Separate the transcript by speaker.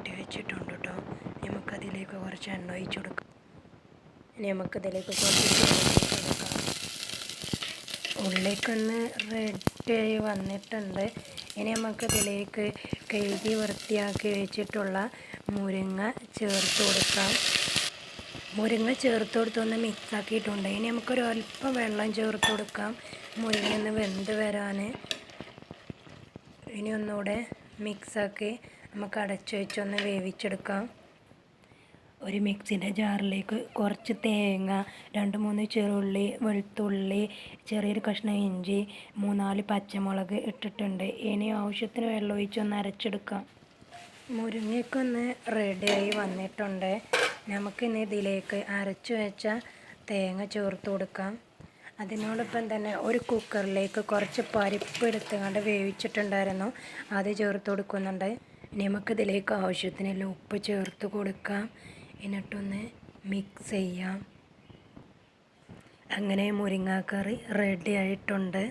Speaker 1: കൂട്ടി വെച്ചിട്ടുണ്ട് കേട്ടോ. നമുക്കതിലേക്ക് കുറച്ച് എണ്ണ ഒഴിച്ച് കൊടുക്കാം. ഇനി നമുക്കിതിലേക്ക് കുറച്ച് ഒഴിച്ച് കൊടുക്കാം. ഉള്ളിക്കൊന്ന് റെഡിയായി വന്നിട്ടുണ്ട്. ഇനി നമുക്കിതിലേക്ക് കഴുകി വൃത്തിയാക്കി വെച്ചിട്ടുള്ള മുരിങ്ങ ചേർത്ത് കൊടുക്കാം. മുരിങ്ങ ചേർത്ത് കൊടുത്തൊന്ന് മിക്സാക്കിയിട്ടുണ്ട്. ഇനി നമുക്കൊരല്പം വെള്ളം ചേർത്ത് കൊടുക്കാം മുരിങ്ങ ഒന്ന് വെന്ത് വരാൻ. ഇനി ഒന്നുകൂടെ മിക്സാക്കി നമുക്ക് അടച്ചു വെച്ചൊന്ന് വേവിച്ചെടുക്കാം. ഒരു മിക്സിൻ്റെ ജാറിലേക്ക് കുറച്ച് തേങ്ങ, 2-3 ചെറുള്ളി, വെളുത്തുള്ളി, ചെറിയൊരു കഷ്ണം ഇഞ്ചി, 3-4 പച്ചമുളക് ഇട്ടിട്ടുണ്ട്. ഇനി ആവശ്യത്തിന് വെള്ളം ഒഴിച്ചൊന്ന് അരച്ചെടുക്കാം. മുരിങ്ങയൊക്കെ ഒന്ന് റെഡിയായി വന്നിട്ടുണ്ട്. നമുക്കിനി ഇതിലേക്ക് അരച്ചു വെച്ച തേങ്ങ ചേർത്ത് കൊടുക്കാം. അതിനോടൊപ്പം തന്നെ ഒരു കുക്കറിലേക്ക് കുറച്ച് പരിപ്പ് എടുത്തുകൊണ്ട് വേവിച്ചിട്ടുണ്ടായിരുന്നു, അത് ചേർത്ത് കൊടുക്കുന്നുണ്ട്. നമുക്കിതിലേക്ക് ആവശ്യത്തിനുള്ള ഉപ്പ് ചേർത്ത് കൊടുക്കാം. എന്നിട്ടൊന്ന് മിക്സ് ചെയ്യാം. അങ്ങനെ മുരിങ്ങാക്കറി റെഡി ആയിട്ടുണ്ട്.